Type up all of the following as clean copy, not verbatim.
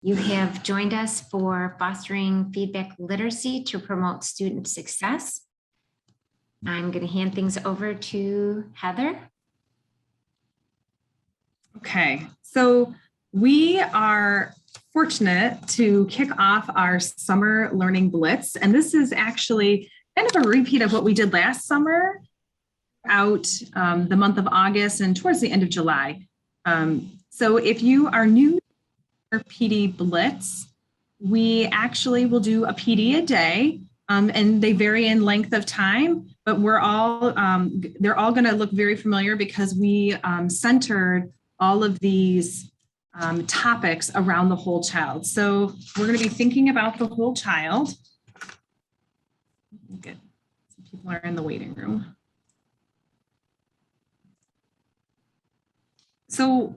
You have joined us for fostering feedback literacy to promote student success. I'm going to hand things over to Heather. Okay, so we are fortunate to kick off our Summer Learning Blitz, and this is actually kind of a repeat of what we did last summer out the month of August and towards the end of July. So if you are new to our PD Blitz, we actually will do a PD a day, and they vary in length of time, but they're all going to look very familiar because we centered all of these topics around the whole child. So we're going to be thinking about the whole child. Good. Some people are in the waiting room. So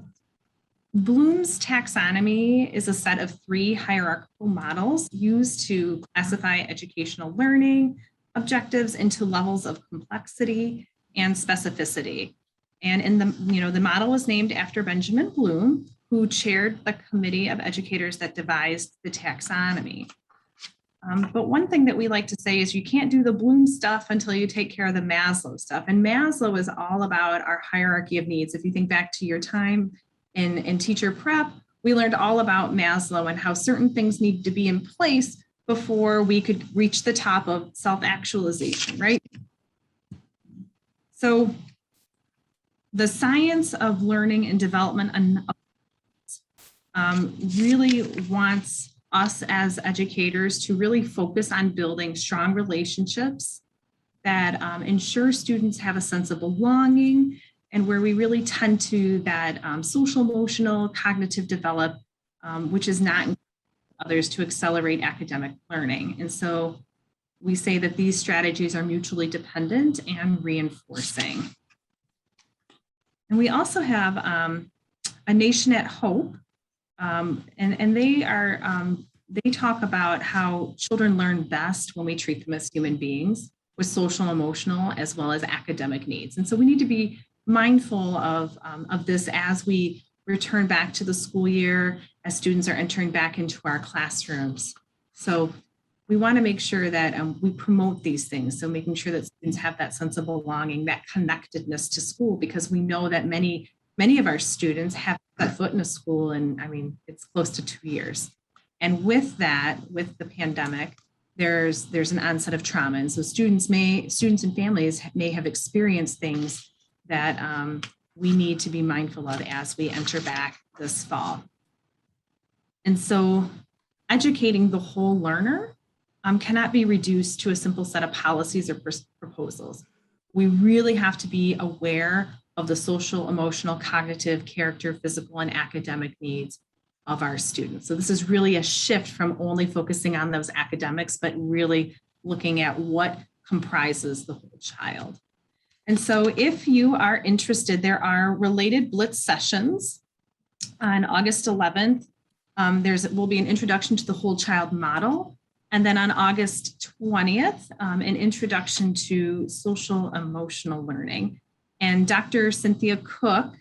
Bloom's taxonomy is a set of 3 hierarchical models used to classify educational learning objectives into levels of complexity and specificity. And in the model was named after Benjamin Bloom, who chaired the committee of educators that devised the taxonomy. But one thing that we like to say is you can't do the Bloom stuff until you take care of the Maslow stuff. And Maslow is all about our hierarchy of needs. If you think back to your time in teacher prep, we learned all about Maslow and how certain things need to be in place before we could reach the top of self-actualization, right? So the science of learning and development really wants us as educators to really focus on building strong relationships that ensure students have a sense of belonging, and where we really tend to that social, emotional, cognitive develop, which is not others to accelerate academic learning. And so we say that these strategies are mutually dependent and reinforcing. And we also have a Nation at Hope, and they talk about how children learn best when we treat them as human beings with social, emotional, as well as academic needs. And so we need to be mindful of this as we return back to the school year, as students are entering back into our classrooms. So we want to make sure that we promote these things. So making sure that students have that sense of belonging, that connectedness to school, because we know that many of our students have set foot in a school, and I mean, it's close to 2 years. And with that, with the pandemic, there's an onset of trauma. And so students and families may have experienced things that we need to be mindful of as we enter back this fall. And so educating the whole learner cannot be reduced to a simple set of policies or proposals. We really have to be aware of the social, emotional, cognitive, character, physical, and academic needs of our students. So this is really a shift from only focusing on those academics, but really looking at what comprises the whole child. And so if you are interested, there are related Blitz sessions on August 11th. Will be an introduction to the whole child model. And then on August 20th, an introduction to social emotional learning. And Dr. Cynthia Cook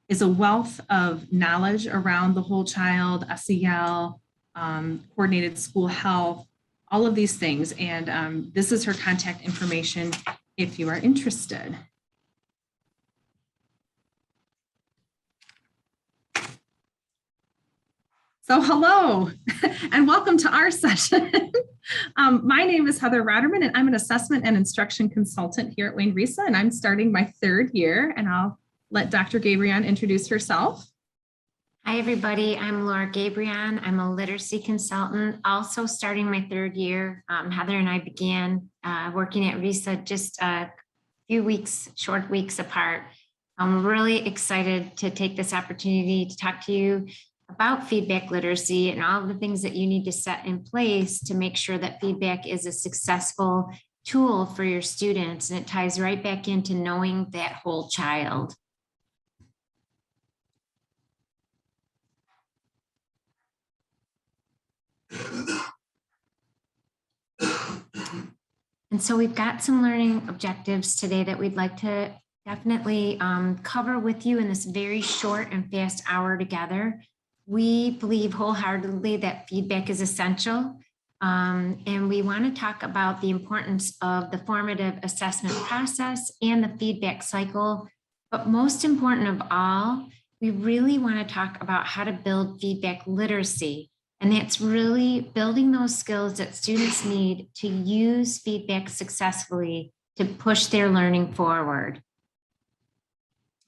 is a wealth of knowledge around the whole child, SEL, coordinated school health, all of these things. And this is her contact information if you are interested. So hello, and welcome to our session. My name is Heather Rottermond, and I'm an assessment and instruction consultant here at Wayne Risa, and I'm starting my 3rd year, and I'll let Dr. Gabrion introduce herself. Hi, everybody. I'm Laura Gabrion. I'm a literacy consultant, also starting my 3rd year. Heather and I began working at Risa just a few weeks, short weeks apart. I'm really excited to take this opportunity to talk to you about feedback literacy and all the things that you need to set in place to make sure that feedback is a successful tool for your students. And it ties right back into knowing that whole child. And so we've got some learning objectives today that we'd like to definitely cover with you in this very short and fast hour together. We believe wholeheartedly that feedback is essential. And we want to talk about the importance of the formative assessment process and the feedback cycle. But most important of all, we really want to talk about how to build feedback literacy. And that's really building those skills that students need to use feedback successfully to push their learning forward.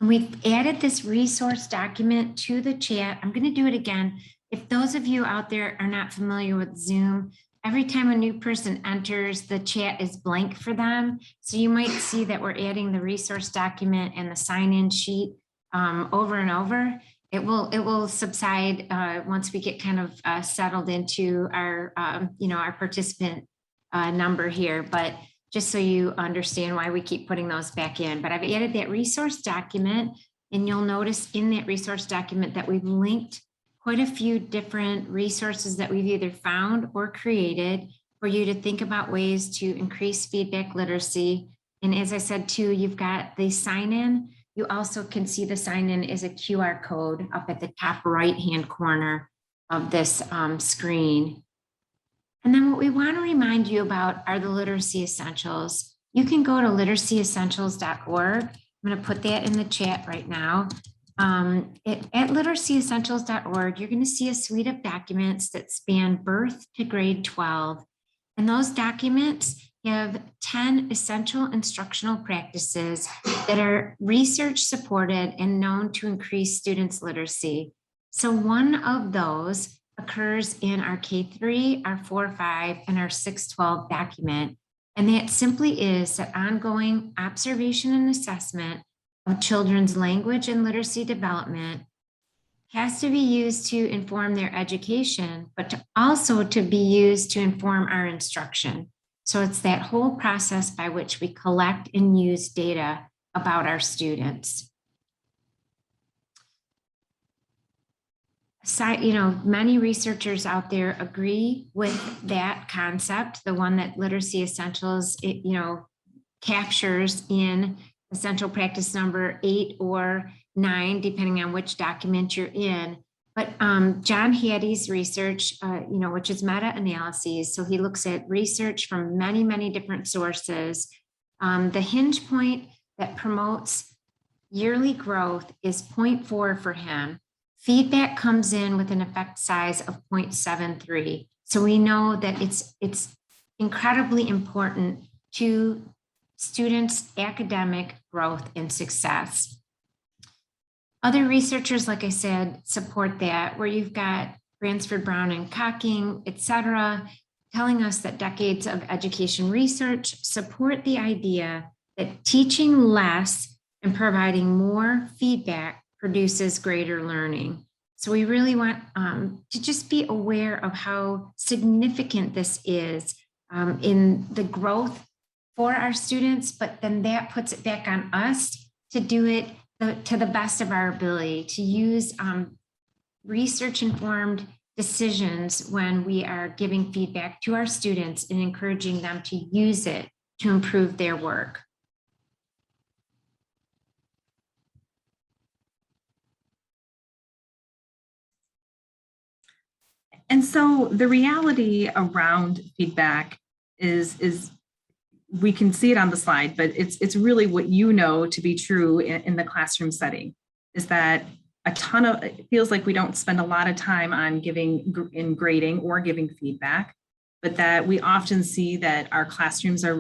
And we've added this resource document to the chat. I'm going to do it again. If those of you out there are not familiar with Zoom, every time a new person enters, the chat is blank for them. So you might see that we're adding the resource document and the sign-in sheet over and over. It will subside once we get kind of settled into our our participant number here. But just so you understand why we keep putting those back in. But I've added that resource document, and you'll notice in that resource document that we've linked quite a few different resources that we've either found or created for you to think about ways to increase feedback literacy. And as I said too, you've got the sign-in. You also can see the sign-in is a QR code up at the top right-hand corner of this screen. And then what we want to remind you about are the literacy essentials. You can go to literacyessentials.org. I'm going to put that in the chat right now. At literacyessentials.org, you're going to see a suite of documents that span birth to grade 12. And those documents have 10 essential instructional practices that are research supported and known to increase students' literacy. So one of those occurs in our K3, our 4-5, and our 6-12 document. And that simply is that ongoing observation and assessment of children's language and literacy development has to be used to inform their education, but also to be used to inform our instruction. So it's that whole process by which we collect and use data about our students. Many researchers out there agree with that concept, the one that Literacy Essentials, captures in essential practice number 8 or 9, depending on which document you're in. But John Hattie's research, which is meta-analyses, so he looks at research from many, many different sources. The hinge point that promotes yearly growth is 0.4 for him. Feedback comes in with an effect size of 0.73. So we know that it's incredibly important to students' academic growth and success. Other researchers, like I said, support that, where you've got Bransford, Brown, and Cocking, et cetera, telling us that decades of education research support the idea that teaching less and providing more feedback produces greater learning. So we really want to just be aware of how significant this is in the growth for our students, but then that puts it back on us to do it to the best of our ability, to use research-informed decisions when we are giving feedback to our students and encouraging them to use it to improve their work. And so the reality around feedback is we can see it on the slide, but it's really what you know to be true in the classroom setting, is that it feels like we don't spend a lot of time on grading or giving feedback, but that we often see that our classrooms are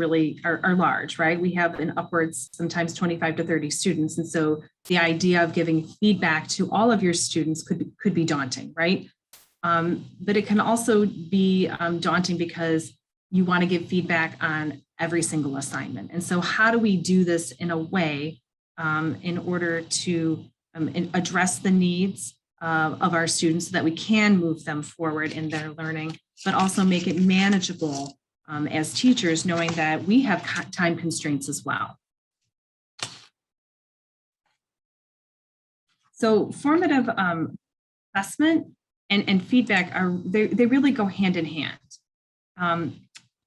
large, right? We have an upwards, sometimes 25 to 30 students. And so the idea of giving feedback to all of your students could be daunting, right? But it can also be daunting because you want to give feedback on every single assignment. And so how do we do this in a way in order to address the needs of our students so that we can move them forward in their learning, but also make it manageable as teachers, knowing that we have time constraints as well. So formative assessment and feedback they really go hand in hand.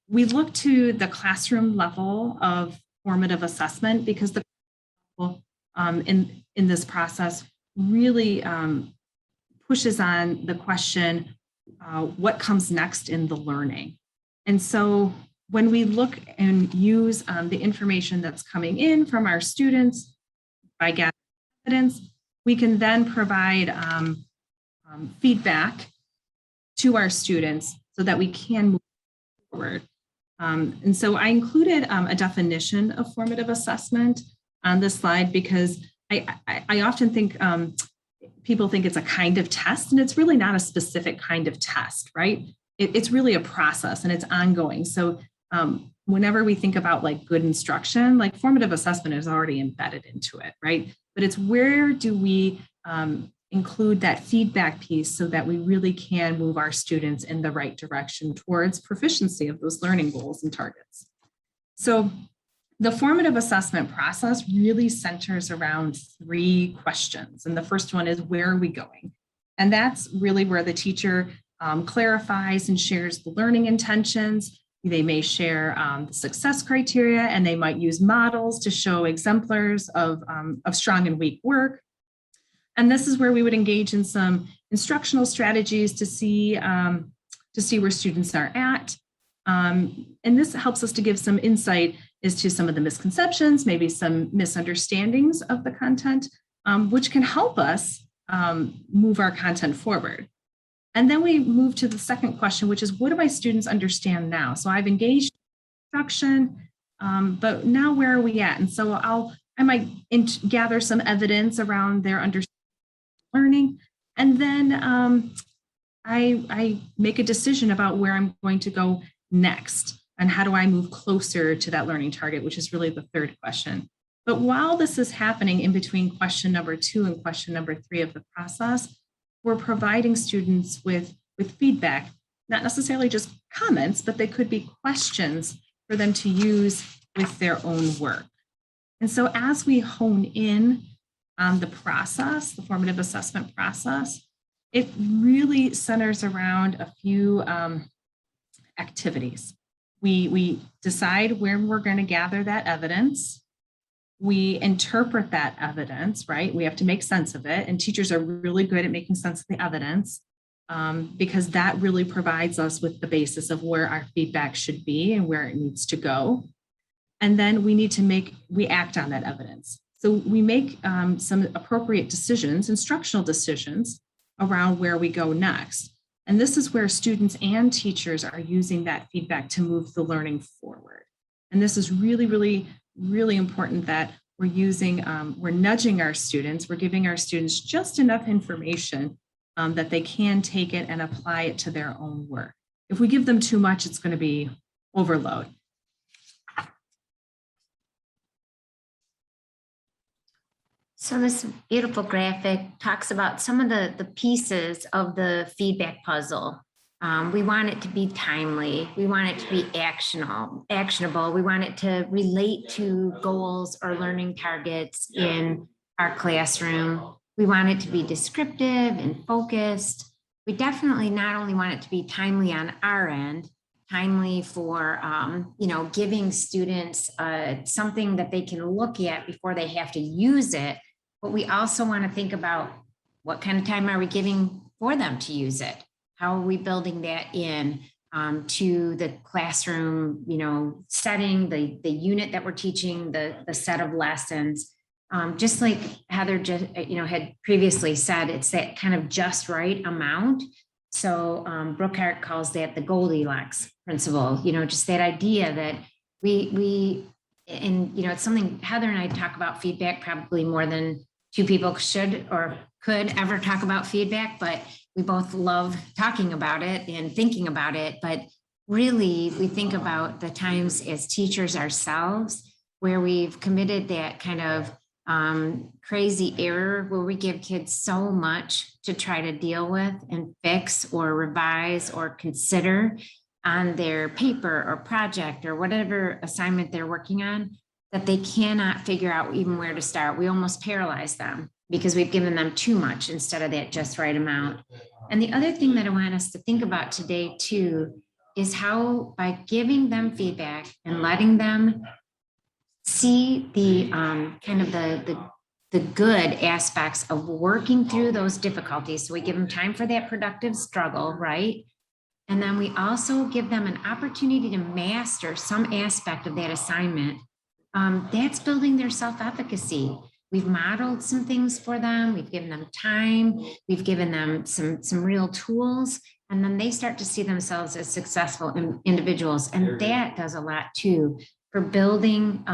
We look to the classroom level of formative assessment because the in this process really pushes on the question, what comes next in the learning? And so when we look and use the information that's coming in from our students by gathering evidence, we can then provide feedback to our students so that we can move forward. And so I included a definition of formative assessment on this slide because I often think people think it's a kind of test, and it's really not a specific kind of test, right? It's really a process and it's ongoing. So whenever we think about like good instruction, like formative assessment is already embedded into it, right? But it's where do we include that feedback piece so that we really can move our students in the right direction towards proficiency of those learning goals and targets. So the formative assessment process really centers around 3 questions. And the first one is, where are we going? And that's really where the teacher clarifies and shares the learning intentions. They may share the success criteria, and they might use models to show exemplars of strong and weak work. And this is where we would engage in some instructional strategies to see where students are at. And this helps us to give some insight as to some of the misconceptions, maybe some misunderstandings of the content, which can help us move our content forward. And then we move to the second question, which is, what do my students understand now? So I've engaged instruction, but now where are we at? And so I might gather some evidence around their understanding learning, and then I make a decision about where I'm going to go next and how do I move closer to that learning target, which is really the third question. But while this is happening in between question number 2 and question number 3 of the process, we're providing students with feedback, not necessarily just comments, but they could be questions for them to use with their own work. And so as we hone in on the process, the formative assessment process, it really centers around a few activities. We decide where we're going to gather that evidence. We interpret that evidence, right? We have to make sense of it. And teachers are really good at making sense of the evidence because that really provides us with the basis of where our feedback should be and where it needs to go. And then we act on that evidence. So we make some appropriate decisions, instructional decisions around where we go next. And this is where students and teachers are using that feedback to move the learning forward. And this is really, really, really important that we're nudging our students, we're giving our students just enough information that they can take it and apply it to their own work. If we give them too much, it's going to be overload. So this beautiful graphic talks about some of the pieces of the feedback puzzle. We want it to be timely. We want it to be actionable. We want it to relate to goals or learning targets in our classroom. We want it to be descriptive and focused. We definitely not only want it to be timely on our end, timely for giving students something that they can look at before they have to use it, but we also want to think about what kind of time are we giving for them to use it? How are we building that in to the classroom, setting, the unit that we're teaching, the set of lessons. Just like Heather just, had previously said, it's that kind of just right amount. So Brookhart calls that the Goldilocks principle, just that idea that it's something Heather and I talk about feedback probably more than 2 people should or could ever talk about feedback, but we both love talking about it and thinking about it. But really, we think about the times as teachers ourselves where we've committed that kind of crazy error where we give kids so much to try to deal with and fix or revise or consider on their paper or project or whatever assignment they're working on, that they cannot figure out even where to start. We almost paralyze them because we've given them too much instead of that just right amount. And the other thing that I want us to think about today too is how by giving them feedback and letting them see the kind of the the good aspects of working through those difficulties. So we give them time for that productive struggle, right? And then we also give them an opportunity to master some aspect of that assignment. That's building their self-efficacy. We've modeled some things for them. We've given them time. We've given them some real tools. And then they start to see themselves as successful individuals. And that does a lot too for building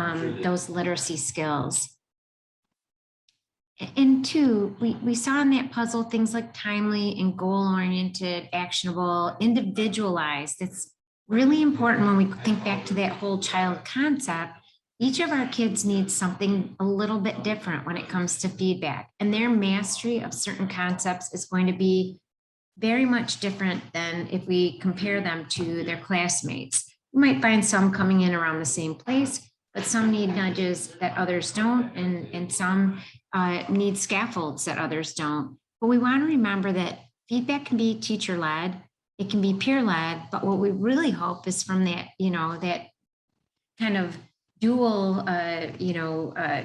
those literacy skills. And two, we saw in that puzzle things like timely and goal-oriented, actionable, individualized. It's really important when we think back to that whole child concept. Each of our kids needs something a little bit different when it comes to feedback, and their mastery of certain concepts is going to be very much different than if we compare them to their classmates. You might find some coming in around the same place, but some need nudges that others don't, and some need scaffolds that others don't. But we want to remember that feedback can be teacher-led, it can be peer-led, but what we really hope is from that, that kind of dual,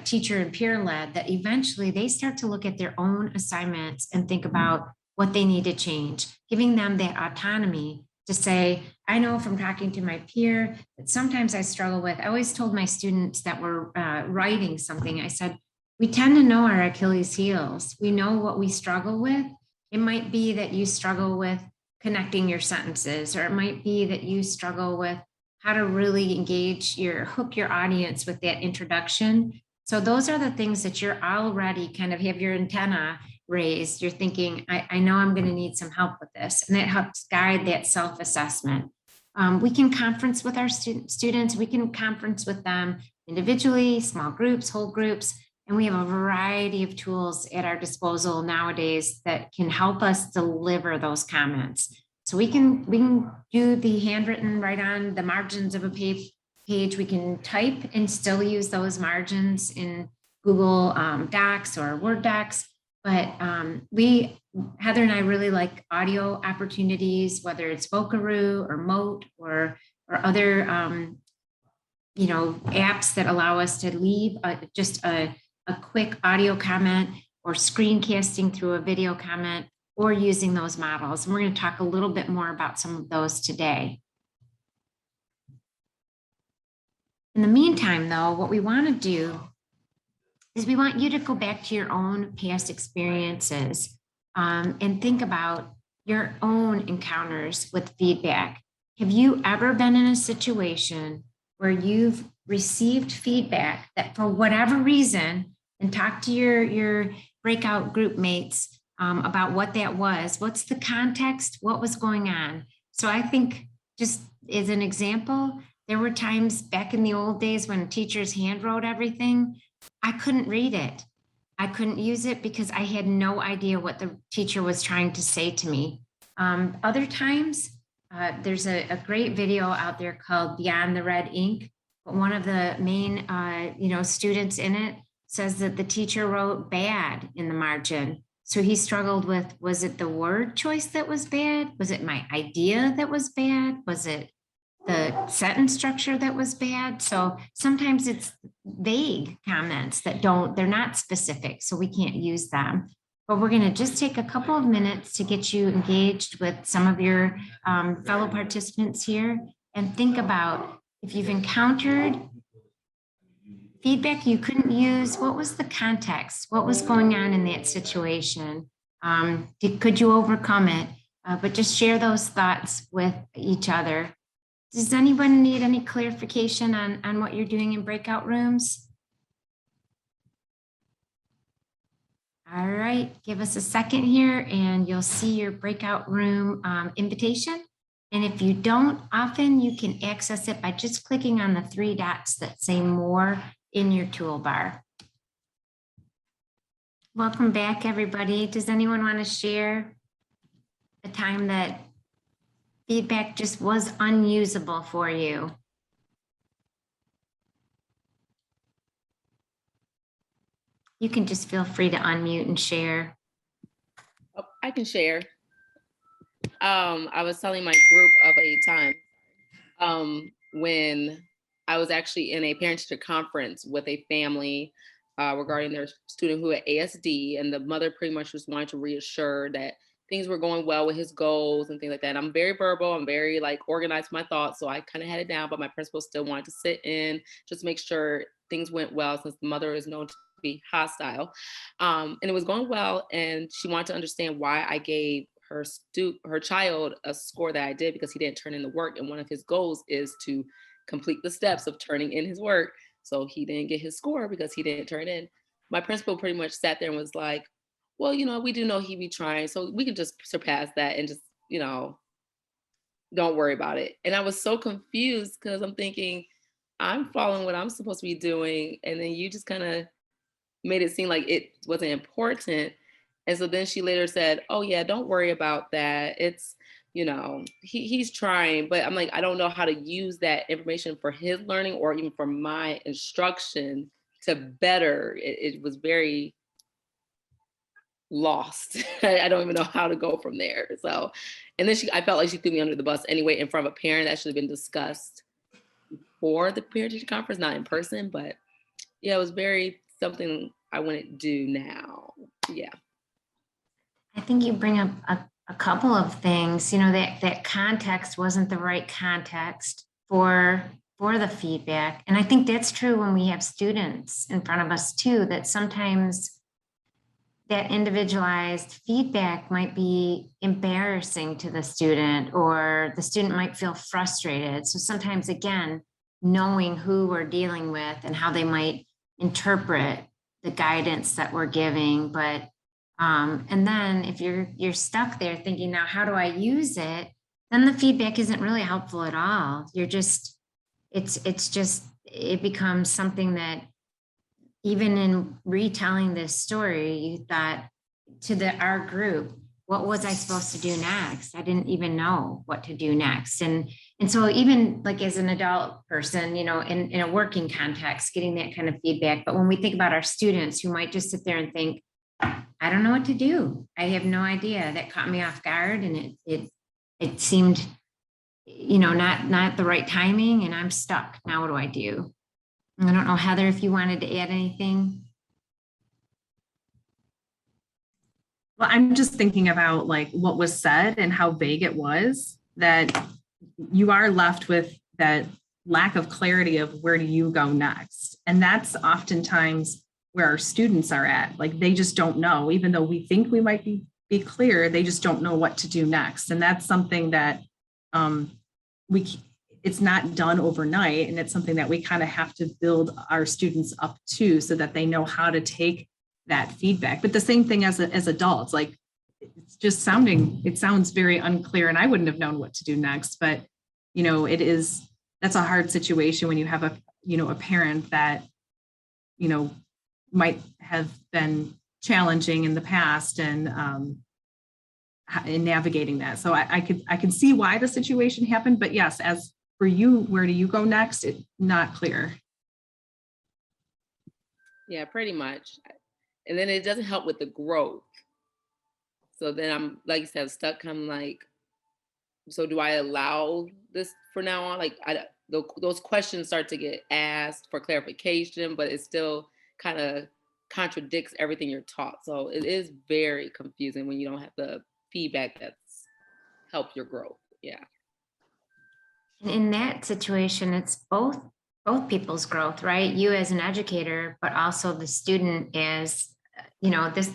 teacher and peer-led, that eventually they start to look at their own assignments and think about what they need to change, giving them that autonomy to say, I know from talking to my peer that sometimes I struggle with. I always told my students that were writing something, I said, we tend to know our Achilles heels. We know what we struggle with. It might be that you struggle with connecting your sentences, or it might be that you struggle with how to really hook your audience with that introduction. So those are the things that you're already kind of have your antenna raised. You're thinking, I know I'm going to need some help with this. And that helps guide that self-assessment. We can conference with our students. We can conference with them individually, small groups, whole groups. And we have a variety of tools at our disposal nowadays that can help us deliver those comments. So we can do the handwritten right on the margins of a page. We can type and still use those margins in Google Docs or Word Docs. But Heather and I really like audio opportunities, whether it's Vocaroo or Mote or other apps that allow us to leave just a quick audio comment, or screencasting through a video comment, or using those models. And we're going to talk a little bit more about some of those today. In the meantime, though, what we want to do is we want you to go back to your own past experiences and think about your own encounters with feedback. Have you ever been in a situation where you've received feedback that for whatever reason, and talk to your breakout group mates about what that was, what's the context, what was going on? So I think, just as an example, there were times back in the old days when teachers hand wrote everything, I couldn't read it. I couldn't use it because I had no idea what the teacher was trying to say to me. Other times, there's a great video out there called Beyond the Red Ink. But one of the main students in it says that the teacher wrote bad in the margin. So he struggled with, was it the word choice that was bad? Was it my idea that was bad? Was it the sentence structure that was bad? So sometimes it's vague comments that they're not specific, so we can't use them. But we're going to just take a couple of minutes to get you engaged with some of your fellow participants here, and think about, if you've encountered feedback you couldn't use, what was the context? What was going on in that situation? Could you overcome it? But just share those thoughts with each other. Does anyone need any clarification on what you're doing in breakout rooms? All right, give us a second here and you'll see your breakout room invitation. And if you don't, often you can access it by just clicking on the three dots that say more in your toolbar. Welcome back, everybody. Does anyone want to share a time that feedback just was unusable for you? You can just feel free to unmute and share. Oh, I can share. I was telling my group of a time when I was actually in a parent-teacher conference with a family regarding their student who had ASD, and the mother pretty much just wanted to reassure that things were going well with his goals and things like that. And I'm very verbal, I'm very like organized with my thoughts, so I kind of had it down, but my principal still wanted to sit in, just make sure things went well, since the mother is known to be hostile. And it was going well, and she wanted to understand why I gave her child a score that I did, because he didn't turn in the work, and one of his goals is to complete the steps of turning in his work. So he didn't get his score because he didn't turn in. My principal pretty much sat there and was like, well, we do know he be trying, so we can just surpass that and just, don't worry about it. And I was so confused, because I'm thinking, I'm following what I'm supposed to be doing, and then you just kind of made it seem like it wasn't important. And so then she later said, oh yeah, don't worry about that. It's, he's trying, but I'm like, I don't know how to use that information for his learning or even for my instruction to better. It was very lost. I don't even know how to go from there. So, and then I felt like she threw me under the bus anyway in front of a parent. That should have been discussed for the parent-teacher conference, not in person. But yeah, it was very something I wouldn't do now. Yeah. I think you bring up a couple of things, that context wasn't the right context for the feedback. And I think that's true when we have students in front of us too, that sometimes that individualized feedback might be embarrassing to the student, or the student might feel frustrated. So sometimes, again, knowing who we're dealing with and how they might interpret the guidance that we're giving. But and then if you're stuck there thinking, now how do I use it? Then the feedback isn't really helpful at all. You're just, it becomes something that, even in retelling this story, you thought to our group, what was I supposed to do next? I didn't even know what to do next. And so even like as an adult person, in a working context, getting that kind of feedback. But when we think about our students who might just sit there and think, I don't know what to do. I have no idea. That caught me off guard, and it seemed, not the right timing, and I'm stuck. Now what do I do? I don't know, Heather, if you wanted to add anything. Well, I'm just thinking about like what was said and how vague it was, that you are left with that lack of clarity of where do you go next. And that's oftentimes where our students are at. Like they just don't know, even though we think we might be clear, they just don't know what to do next. And that's something that it's not done overnight. And it's something that we kind of have to build our students up to, so that they know how to take that feedback. But the same thing as adults, like it sounds very unclear, and I wouldn't have known what to do next. But, that's a hard situation when you have a parent that, might have been challenging in the past, and in navigating that. So I can see why the situation happened, but yes, as for you, where do you go next? It's not clear. Yeah, pretty much. And then it doesn't help with the growth. So then I'm, like you said, stuck. I'm like, so do I allow this for now on? Like those questions start to get asked for clarification, but it still kind of contradicts everything you're taught. So it is very confusing when you don't have the feedback that's helped your growth. Yeah. In that situation, it's both people's growth, right? You as an educator, but also the student as,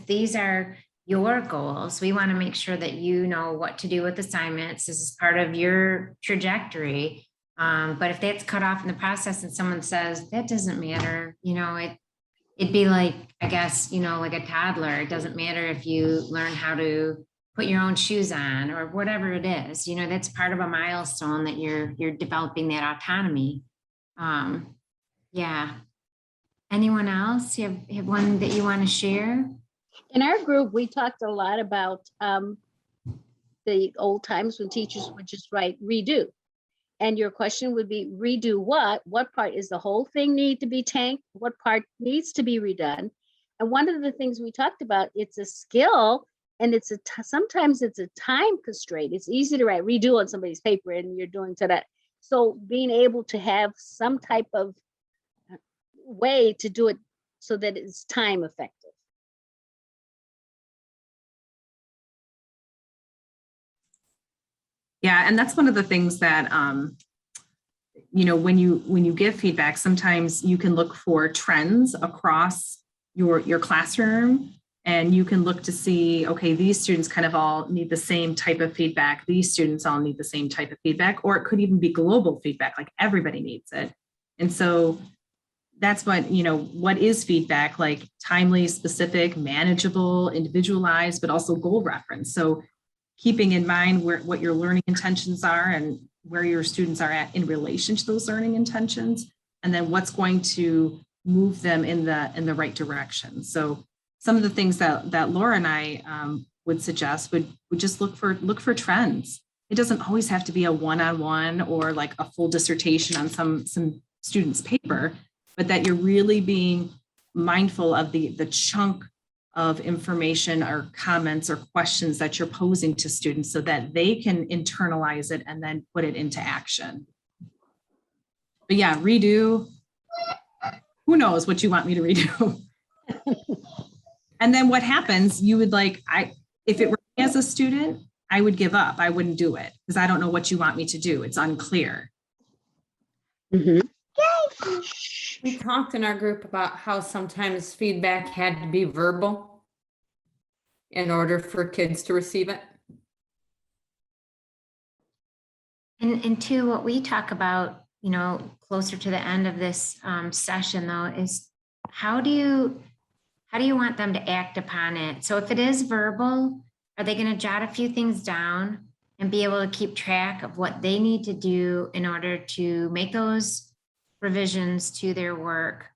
these are your goals. We want to make sure that you know what to do with assignments. This is part of your trajectory. But if that's cut off in the process and someone says, that doesn't matter, it'd be like, I guess, like a toddler. It doesn't matter if you learn how to put your own shoes on or whatever it is, that's part of a milestone that you're developing that autonomy. Yeah. Anyone else? You have one that you want to share? In our group, we talked a lot about the old times when teachers would just write redo. And your question would be, redo what? What part is the whole thing need to be tanked? What part needs to be redone? And one of the things we talked about, it's a skill, and sometimes it's a time constraint. It's easy to write redo on somebody's paper and you're doing to that. So being able to have some type of way to do it so that it's time effective. Yeah, and that's one of the things that, you know, when you give feedback, sometimes you can look for trends across your classroom, and you can look to see, okay, these students kind of all need the same type of feedback. These students all need the same type of feedback, or it could even be global feedback, like everybody needs it. And so that's what, you know, what is feedback? Like timely, specific, manageable, individualized, but also goal reference. So keeping in mind what your learning intentions are and where your students are at in relation to those learning intentions, and then what's going to move them in the right direction. So some of the things that Laura and I would suggest would just look for trends. It doesn't always have to be a one-on-one or like a full dissertation on some student's paper, but that you're really being mindful of the chunk of information or comments or questions that you're posing to students so that they can internalize it and then put it into action. But yeah, redo. Who knows what you want me to redo? And then what happens, you would like, if it were me as a student, I would give up. I wouldn't do it because I don't know what you want me to do. It's unclear. Mm-hmm. We talked in our group about how sometimes feedback had to be verbal in order for kids to receive it. And two, what we talk about, you know, closer to the end of this session though, is how do you want them to act upon it? So if it is verbal, are they going to jot a few things down and be able to keep track of what they need to do in order to make those revisions to their work?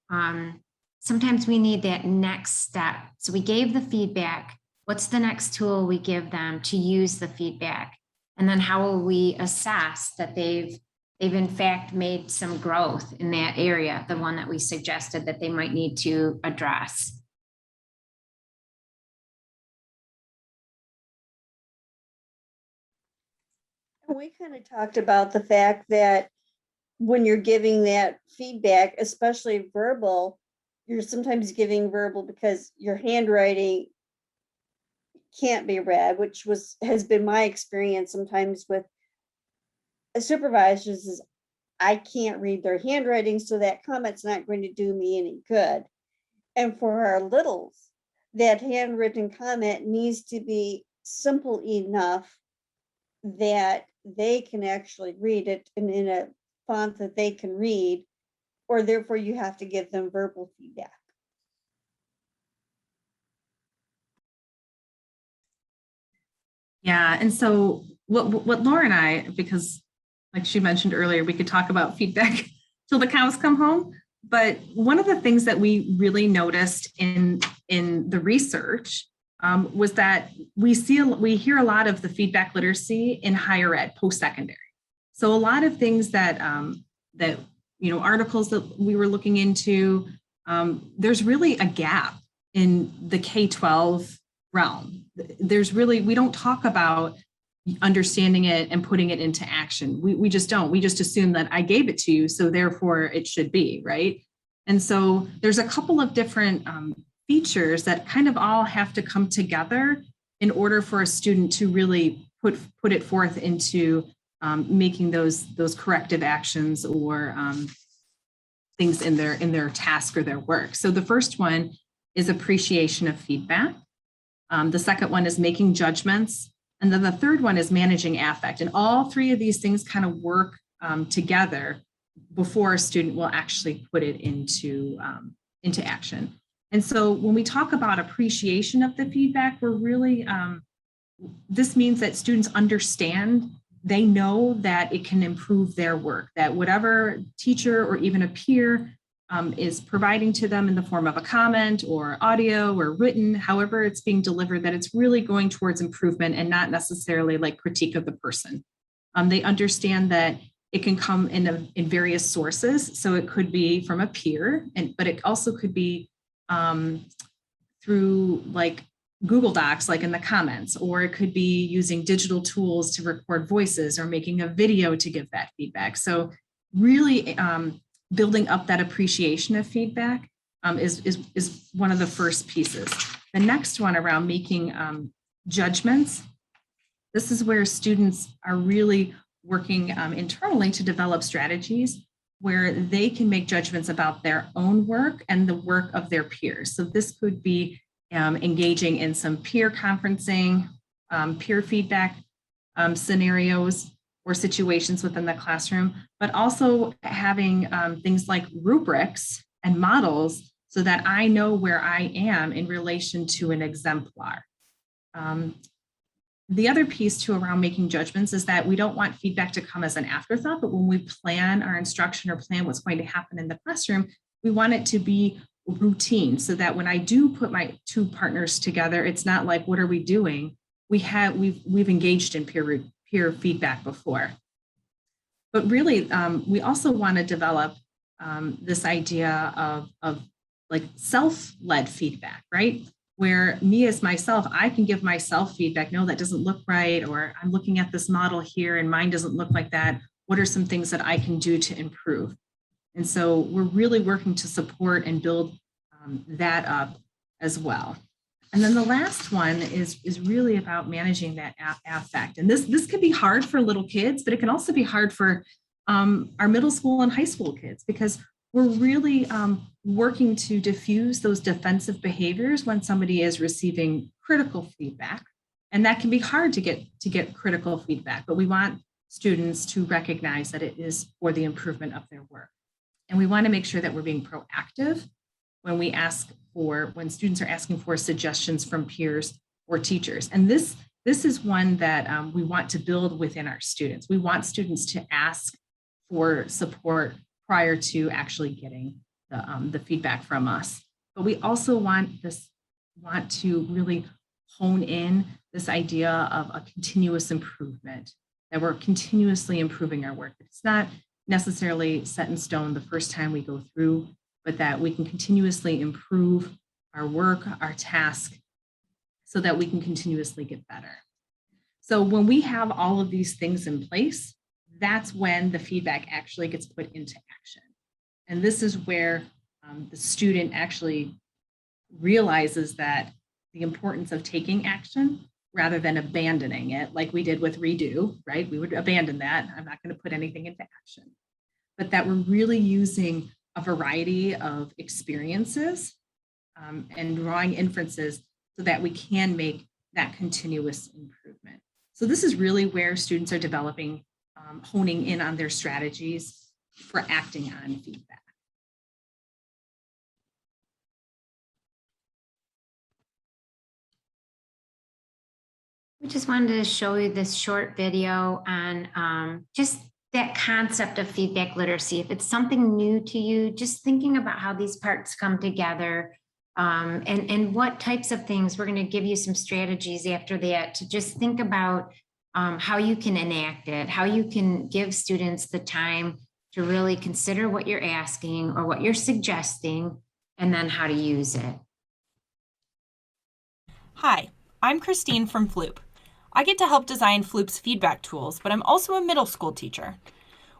Sometimes we need that next step. So we gave the feedback. What's the next tool we give them to use the feedback? And then how will we assess that they've in fact made some growth in that area, the one that we suggested that they might need to address? We kind of talked about the fact that when you're giving that feedback, especially verbal, you're sometimes giving verbal because your handwriting can't be read, which has been my experience sometimes with supervisors is I can't read their handwriting, so that comment's not going to do me any good. And for our littles, that handwritten comment needs to be simple enough that they can actually read it and in a font that they can read, or therefore you have to give them verbal feedback. Yeah, and so what Laura and I, because like she mentioned earlier, we could talk about feedback till the cows come home. But one of the things that we really noticed in the research was that we hear a lot of the feedback literacy in higher ed, post-secondary. So a lot of things that articles that we were looking into, there's really a gap in the K-12 realm. We don't talk about understanding it and putting it into action. We just don't. We just assume that I gave it to you, so therefore it should be, right? And so there's a couple of different features that kind of all have to come together in order for a student to really put it forth into making those corrective actions or things in their task or their work. So the first one is appreciation of feedback. The second one is making judgments. And then the third one is managing affect. And all three of these things kind of work together before a student will actually put it into action. And so when we talk about appreciation of the feedback, we're really, this means that students understand, they know that it can improve their work, that whatever teacher or even a peer is providing to them in the form of a comment or audio or written, however it's being delivered, that it's really going towards improvement and not necessarily like critique of the person. They understand that it can come in various sources. So it could be from a peer, but it also could be through like Google Docs, like in the comments, or it could be using digital tools to record voices or making a video to give that feedback. So really, building up that appreciation of feedback is one of the first pieces. The next one around making judgments. This is where students are really working internally to develop strategies where they can make judgments about their own work and the work of their peers. So this could be engaging in some peer conferencing, peer feedback scenarios or situations within the classroom, but also having things like rubrics and models so that I know where I am in relation to an exemplar. The other piece too around making judgments is that we don't want feedback to come as an afterthought, but when we plan our instruction or plan what's going to happen in the classroom, we want it to be routine so that when I do put my two partners together, it's not like, what are we doing? We've engaged in peer feedback before. But really, we also want to develop this idea of like self-led feedback, right? Where me as myself, I can give myself feedback. No, that doesn't look right. Or I'm looking at this model here and mine doesn't look like that. What are some things that I can do to improve? And so we're really working to support and build that up as well. And then the last one is really about managing that affect. And this can be hard for little kids, but it can also be hard for our middle school and high school kids, because we're really working to diffuse those defensive behaviors when somebody is receiving critical feedback. And that can be hard to get critical feedback, but we want students to recognize that it is for the improvement of their work. And we want to make sure that we're being proactive when students are asking for suggestions from peers or teachers. And this is one that we want to build within our students. We want students to ask for support prior to actually getting the feedback from us. But we also want to really hone in this idea of a continuous improvement, that we're continuously improving our work. It's not necessarily set in stone the first time we go through, but that we can continuously improve our work, our task, so that we can continuously get better. So when we have all of these things in place, that's when the feedback actually gets put into action. And this is where the student actually realizes that the importance of taking action rather than abandoning it, like we did with redo, right? We would abandon that. I'm not going to put anything into action. But that we're really using a variety of experiences and drawing inferences so that we can make that continuous improvement. So this is really where students are developing, honing in on their strategies for acting on feedback. We just wanted to show you this short video on just that concept of feedback literacy. If it's something new to you, just thinking about how these parts come together and what types of things. We're going to give you some strategies after that to just think about how you can enact it, how you can give students the time to really consider what you're asking or what you're suggesting, and then how to use it. Hi, I'm Christine from Floop. I get to help design Floop's feedback tools, but I'm also a middle school teacher.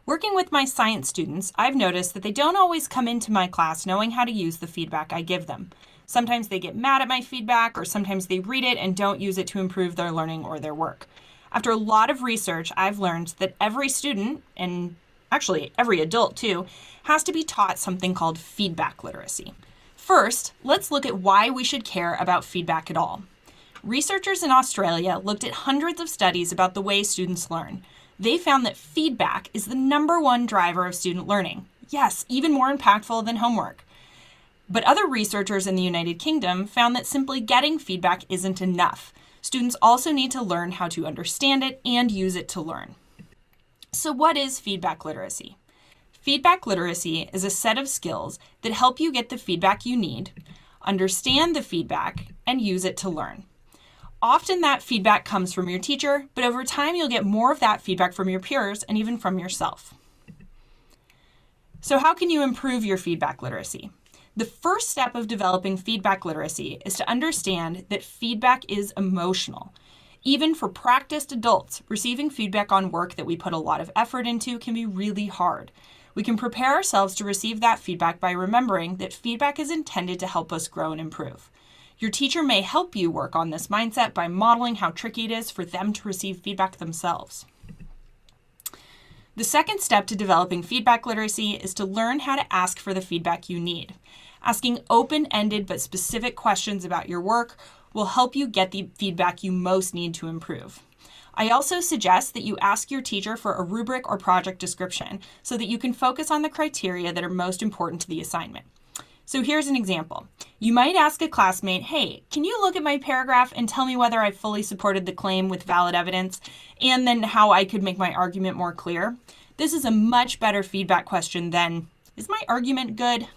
Working with my science students, I've noticed that they don't always come into my class knowing how to use the feedback I give them. Sometimes they get mad at my feedback, or sometimes they read it and don't use it to improve their learning or their work. After a lot of research, I've learned that every student, and actually every adult too, has to be taught something called feedback literacy. First, let's look at why we should care about feedback at all. Researchers in Australia looked at hundreds of studies about the way students learn. They found that feedback is the #1 driver of student learning. Yes, even more impactful than homework. But other researchers in the United Kingdom found that simply getting feedback isn't enough. Students also need to learn how to understand it and use it to learn. So what is feedback literacy? Feedback literacy is a set of skills that help you get the feedback you need, understand the feedback, and use it to learn. Often that feedback comes from your teacher, but over time you'll get more of that feedback from your peers and even from yourself. So how can you improve your feedback literacy? The first step of developing feedback literacy is to understand that feedback is emotional. Even for practiced adults, receiving feedback on work that we put a lot of effort into can be really hard. We can prepare ourselves to receive that feedback by remembering that feedback is intended to help us grow and improve. Your teacher may help you work on this mindset by modeling how tricky it is for them to receive feedback themselves. The second step to developing feedback literacy is to learn how to ask for the feedback you need. Asking open-ended but specific questions about your work will help you get the feedback you most need to improve. I also suggest that you ask your teacher for a rubric or project description so that you can focus on the criteria that are most important to the assignment. So here's an example. You might ask a classmate, hey, can you look at my paragraph and tell me whether I fully supported the claim with valid evidence and then how I could make my argument more clear? This is a much better feedback question than, is my argument good?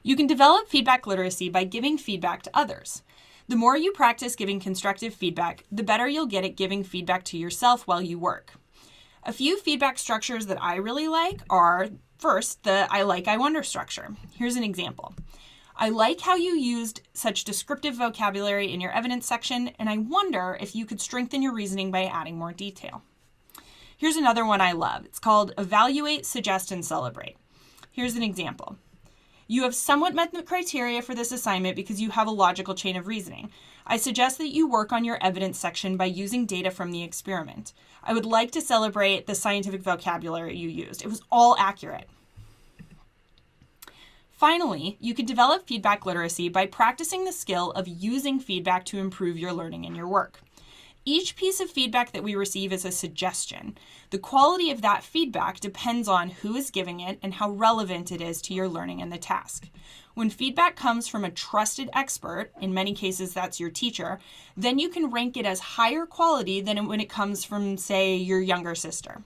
You can develop feedback literacy by giving feedback to others. The more you practice giving constructive feedback, the better you'll get at giving feedback to yourself while you work. A few feedback structures that I really like are, first, the I like, I wonder structure. Here's an example. I like how you used such descriptive vocabulary in your evidence section, and I wonder if you could strengthen your reasoning by adding more detail. Here's another one I love. It's called Evaluate, Suggest, and Celebrate. Here's an example. You have somewhat met the criteria for this assignment because you have a logical chain of reasoning. I suggest that you work on your evidence section by using data from the experiment. I would like to celebrate the scientific vocabulary you used. It was all accurate. Finally, you can develop feedback literacy by practicing the skill of using feedback to improve your learning and your work. Each piece of feedback that we receive is a suggestion. The quality of that feedback depends on who is giving it and how relevant it is to your learning and the task. When feedback comes from a trusted expert, in many cases that's your teacher, then you can rank it as higher quality than when it comes from, say, your younger sister.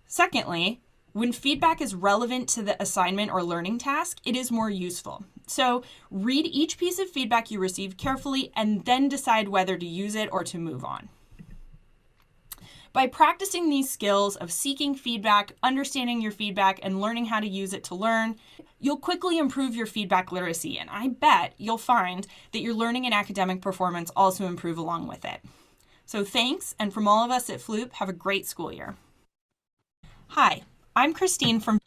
Secondly, when feedback is relevant to the assignment or learning task, it is more useful. So read each piece of feedback you receive carefully and then decide whether to use it or to move on. By practicing these skills of seeking feedback, understanding your feedback, and learning how to use it to learn, you'll quickly improve your feedback literacy, and I bet you'll find that your learning and academic performance also improve along with it. So thanks, and from all of us at Floop, have a great school year. Hi, I'm Christine from...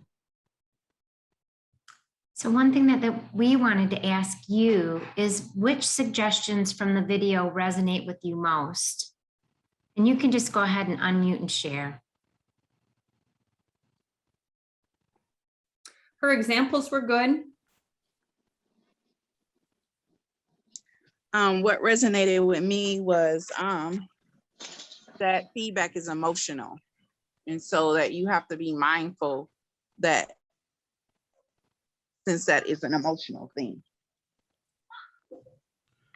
So one thing that we wanted to ask you is which suggestions from the video resonate with you most? And you can just go ahead and unmute and share. Her examples were good. What resonated with me was that feedback is emotional. And so that you have to be mindful that since that is an emotional thing.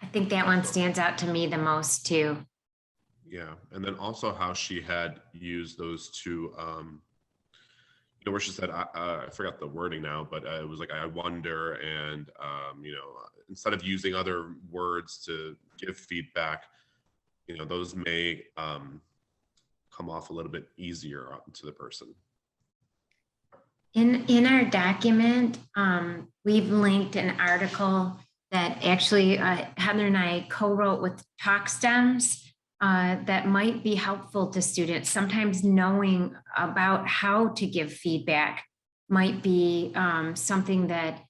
I think that one stands out to me the most too. Yeah, and then also how she had used those two, where she said, I forgot the wording now, but it was like, I wonder, and, instead of using other words to give feedback, those may come off a little bit easier to the person. In our document, we've linked an article that actually Heather and I co-wrote with TalkStems that might be helpful to students. Sometimes knowing about how to give feedback might be something that,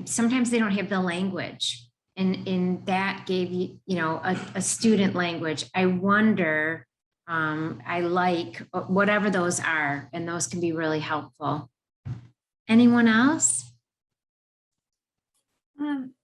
sometimes they don't have the language. And that gave you, a student language. I wonder, I like, whatever those are, and those can be really helpful. Anyone else?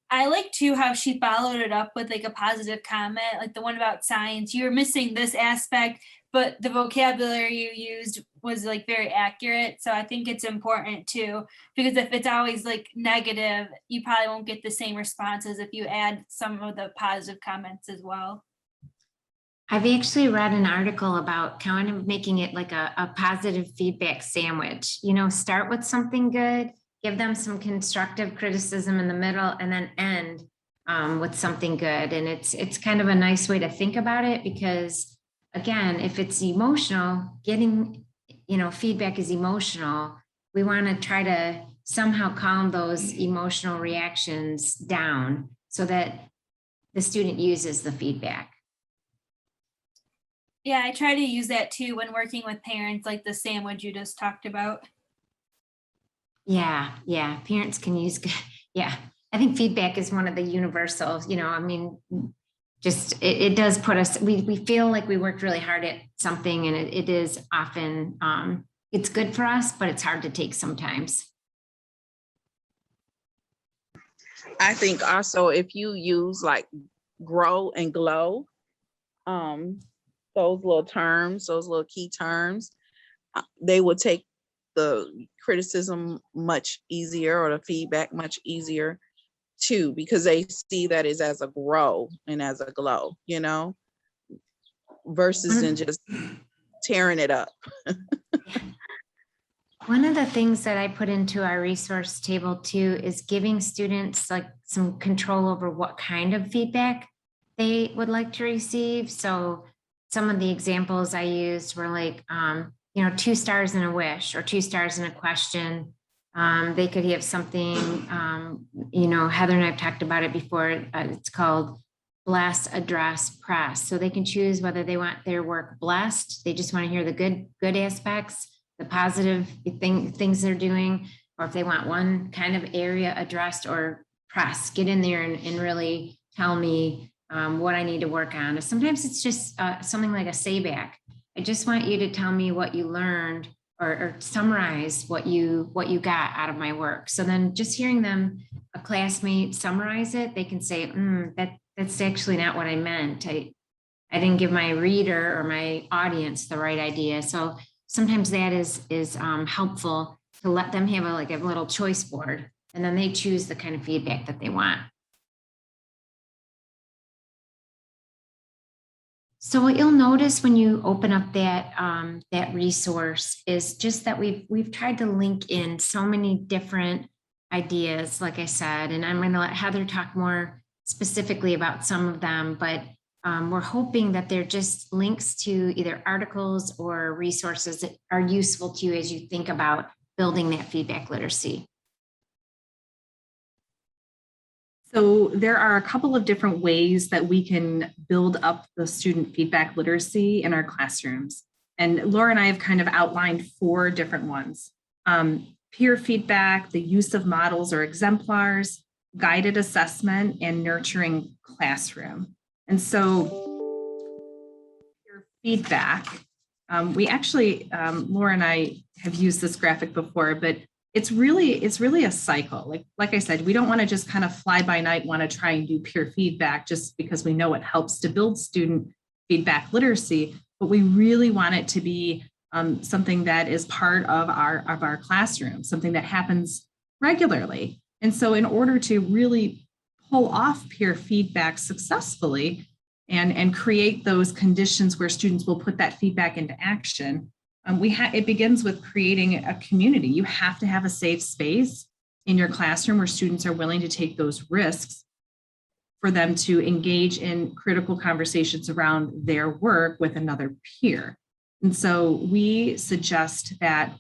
I like too how she followed it up with like a positive comment, like the one about science. You're missing this aspect, but the vocabulary you used was like very accurate. So I think it's important too, because if it's always like negative, you probably won't get the same responses if you add some of the positive comments as well. I've actually read an article about kind of making it like a positive feedback sandwich. Start with something good, give them some constructive criticism in the middle, and then end with something good. And it's kind of a nice way to think about it because, again, if it's emotional, getting, feedback is emotional. We want to try to somehow calm those emotional reactions down so that the student uses the feedback. Yeah, I try to use that too when working with parents, like the sandwich you just talked about. Yeah, yeah, parents can use, yeah. I think feedback is one of the universals, I mean, just, it does put us, we feel like we worked really hard at something, and it is often, it's good for us, but it's hard to take sometimes. I think also if you use like grow and glow, those little terms, those little key terms, they will take the criticism much easier, or the feedback much easier too, because they see that is as a grow and as a glow, versus than just tearing it up. One of the things that I put into our resource table too is giving students like some control over what kind of feedback they would like to receive. So some of the examples I used were like, 2 stars in a wish, or 2 stars in a question. They could have something, Heather and I've talked about it before. It's called bless, address, press. So they can choose whether they want their work blessed. They just want to hear the good aspects, the positive things they're doing, or if they want one kind of area addressed, or press, get in there and really tell me what I need to work on. Sometimes it's just something like a say back. I just want you to tell me what you learned, or summarize what you got out of my work. So then just hearing them, a classmate, summarize it, they can say, that's actually not what I meant. I didn't give my reader or my audience the right idea. So sometimes that is helpful to let them have a little choice board, and then they choose the kind of feedback that they want. So what you'll notice when you open up that resource is just that we've tried to link in so many different ideas, like I said, and I'm going to let Heather talk more specifically about some of them, but we're hoping that they're just links to either articles or resources that are useful to you as you think about building that feedback literacy. So there are a couple of different ways that we can build up the student feedback literacy in our classrooms. And Laura and I have kind of outlined 4 different ones. Peer feedback, the use of models or exemplars, guided assessment, and nurturing classroom. And so peer feedback, we actually, Laura and I have used this graphic before, but it's really a cycle. Like I said, we don't want to just kind of fly by night, want to try and do peer feedback just because we know it helps to build student feedback literacy, but we really want it to be something that is part of our classroom, something that happens regularly. And so in order to really pull off peer feedback successfully and create those conditions where students will put that feedback into action, it begins with creating a community. You have to have a safe space in your classroom where students are willing to take those risks for them to engage in critical conversations around their work with another peer. And so we suggest that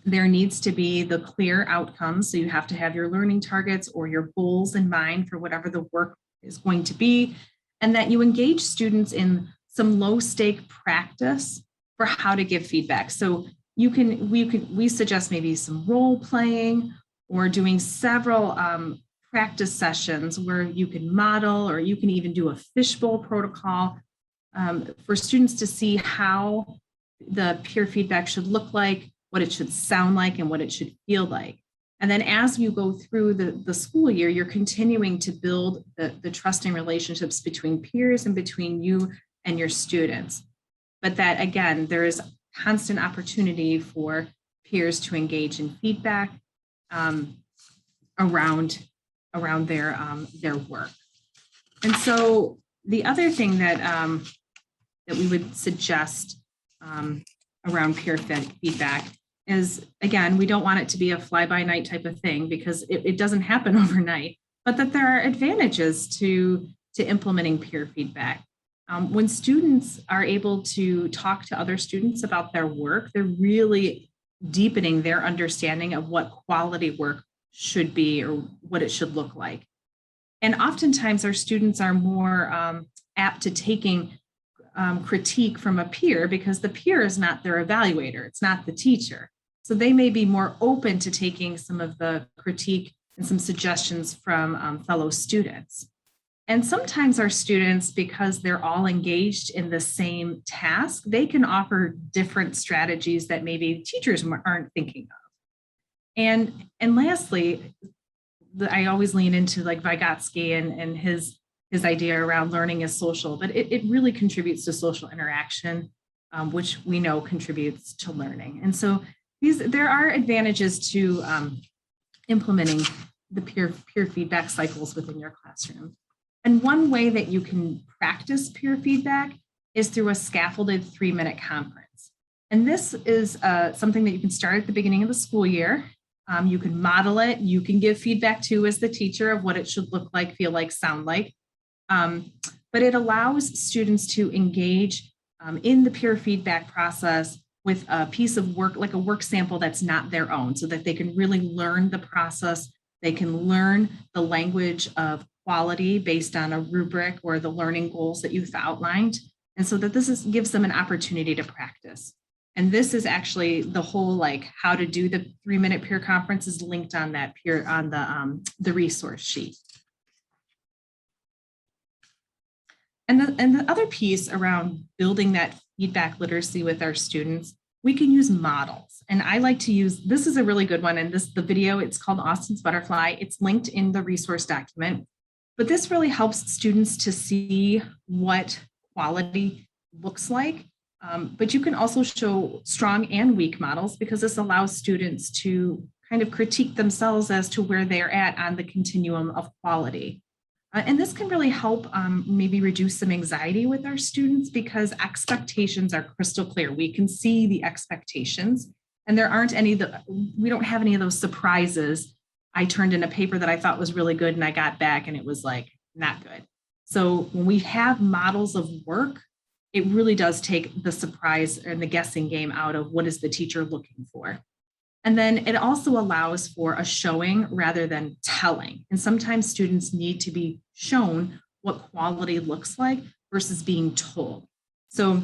there needs to be the clear outcomes. So you have to have your learning targets or your goals in mind for whatever the work is going to be, and that you engage students in some low stake practice for how to give feedback. So we suggest maybe some role playing or doing several practice sessions where you can model, or you can even do a fishbowl protocol for students to see how the peer feedback should look like, what it should sound like, and what it should feel like. And then as you go through the school year, you're continuing to build the trusting relationships between peers and between you and your students. But that, again, there is constant opportunity for peers to engage in feedback around their work. And so the other thing that we would suggest around peer feedback is, again, we don't want it to be a fly-by-night type of thing, because it doesn't happen overnight, but that there are advantages to implementing peer feedback. When students are able to talk to other students about their work, they're really deepening their understanding of what quality work should be or what it should look like. And oftentimes our students are more apt to taking critique from a peer because the peer is not their evaluator, it's not the teacher. So they may be more open to taking some of the critique and some suggestions from fellow students. And sometimes our students, because they're all engaged in the same task, they can offer different strategies that maybe teachers aren't thinking of. And lastly, I always lean into like Vygotsky and his idea around learning is social, but it really contributes to social interaction, which we know contributes to learning. And so there are advantages to implementing the peer feedback cycles within your classroom. And one way that you can practice peer feedback is through a scaffolded 3-minute conference. And this is something that you can start at the beginning of the school year. You can model it. You can give feedback to as the teacher of what it should look like, feel like, sound like. But it allows students to engage in the peer feedback process with a piece of work, like a work sample that's not their own, so that they can really learn the process. They can learn the language of quality based on a rubric or the learning goals that you've outlined. And so that gives them an opportunity to practice. And this is actually the whole, like, how to do the 3-minute peer conference is linked on that the resource sheet. And the other piece around building that feedback literacy with our students, we can use models. And I like to use, this is a really good one. And the video, it's called Austin's Butterfly. It's linked in the resource document. But this really helps students to see what quality looks like. But you can also show strong and weak models, because this allows students to kind of critique themselves as to where they're at on the continuum of quality. And this can really help maybe reduce some anxiety with our students, because expectations are crystal clear. We can see the expectations, and there aren't we don't have any of those surprises. I turned in a paper that I thought was really good and I got back and it was like not good. So when we have models of work, it really does take the surprise and the guessing game out of what is the teacher looking for. And then it also allows for a showing rather than telling. And sometimes students need to be shown what quality looks like versus being told. So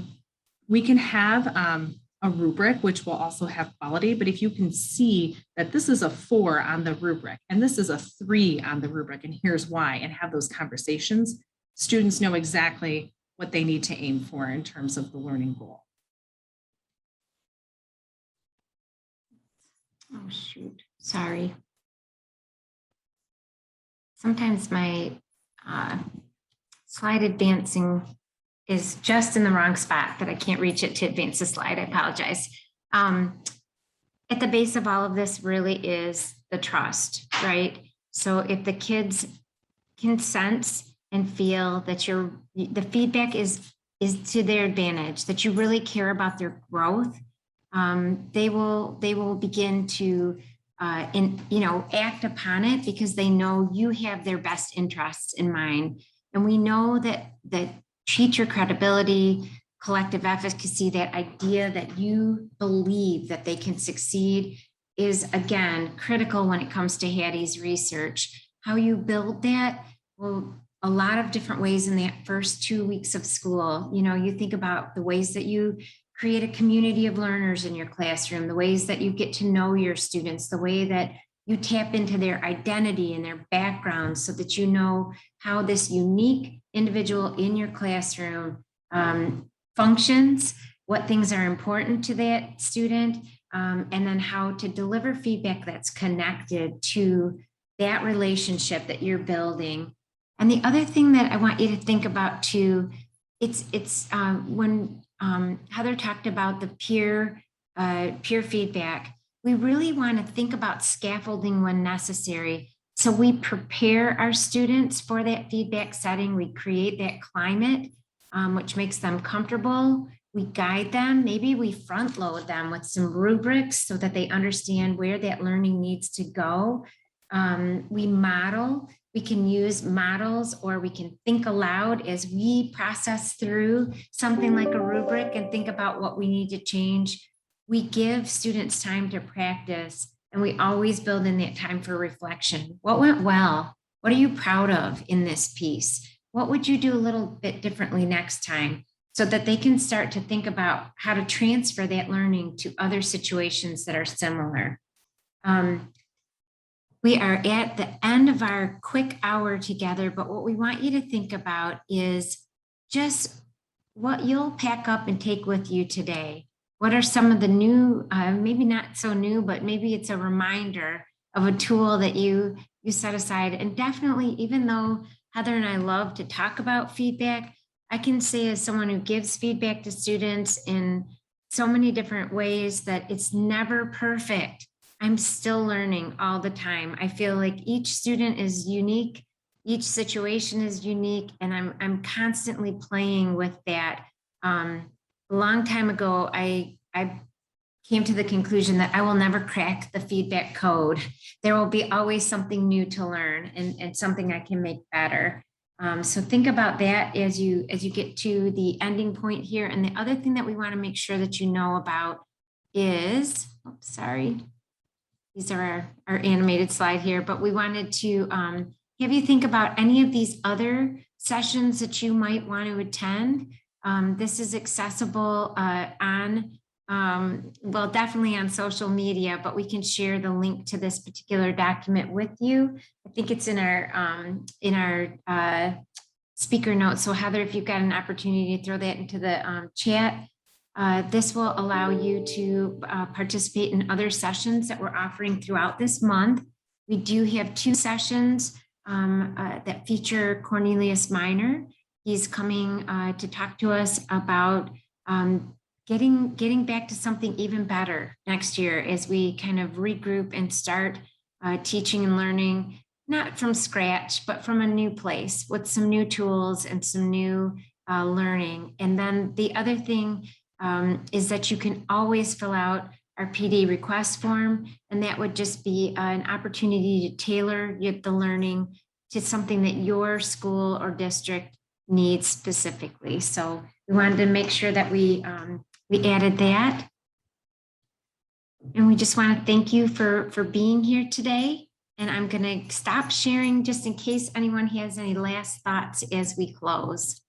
we can have a rubric, which will also have quality, but if you can see that this is a 4 on the rubric and this is a 3 on the rubric, and here's why, and have those conversations, students know exactly what they need to aim for in terms of the learning goal. Oh, shoot. Sorry. Sometimes my slide advancing is just in the wrong spot that I can't reach it to advance the slide. I apologize. At the base of all of this really is the trust, right? So if the kids can sense and feel that the feedback is to their advantage, that you really care about their growth, they will begin to act upon it, because they know you have their best interests in mind. And we know that teacher credibility, collective efficacy, that idea that you believe that they can succeed is, again, critical when it comes to Hattie's research. How you build that, well, a lot of different ways in that first 2 weeks of school. You think about the ways that you create a community of learners in your classroom, the ways that you get to know your students, the way that you tap into their identity and their background, so that you know how this unique individual in your classroom functions, what things are important to that student, and then how to deliver feedback that's connected to that relationship that you're building. And the other thing that I want you to think about too, it's when Heather talked about the peer feedback, we really want to think about scaffolding when necessary. So we prepare our students for that feedback setting. We create that climate, which makes them comfortable. We guide them. Maybe we front load them with some rubrics so that they understand where that learning needs to go. We model. We can use models, or we can think aloud as we process through something like a rubric and think about what we need to change. We give students time to practice, and we always build in that time for reflection. What went well? What are you proud of in this piece? What would you do a little bit differently next time? so that they can start to think about how to transfer that learning to other situations that are similar. We are at the end of our quick hour together, but what we want you to think about is just what you'll pack up and take with you today. What are some of the new, maybe not so new, but maybe it's a reminder of a tool that you set aside. And definitely, even though Heather and I love to talk about feedback, I can say as someone who gives feedback to students in so many different ways that it's never perfect. I'm still learning all the time. I feel like each student is unique, each situation is unique, and I'm constantly playing with that. A long time ago, I came to the conclusion that I will never crack the feedback code. There will be always something new to learn and something I can make better. So think about that as you get to the ending point here. And the other thing that we want to make sure that you know about is, oops, sorry. These are our animated slide here, but we wanted to have you think about any of these other sessions that you might want to attend. This is accessible on, well, definitely on social media, but we can share the link to this particular document with you. I think it's in our speaker notes. So Heather, if you've got an opportunity to throw that into the chat, this will allow you to participate in other sessions that we're offering throughout this month. We do have 2 sessions that feature Cornelius Minor. He's coming to talk to us about getting back to something even better next year as we kind of regroup and start teaching and learning, not from scratch, but from a new place with some new tools and some new learning. And then the other thing is that you can always fill out our PD request form, and that would just be an opportunity to tailor the learning to something that your school or district needs specifically. So we wanted to make sure that we added that. And we just want to thank you for being here today. And I'm going to stop sharing just in case anyone has any last thoughts as we close.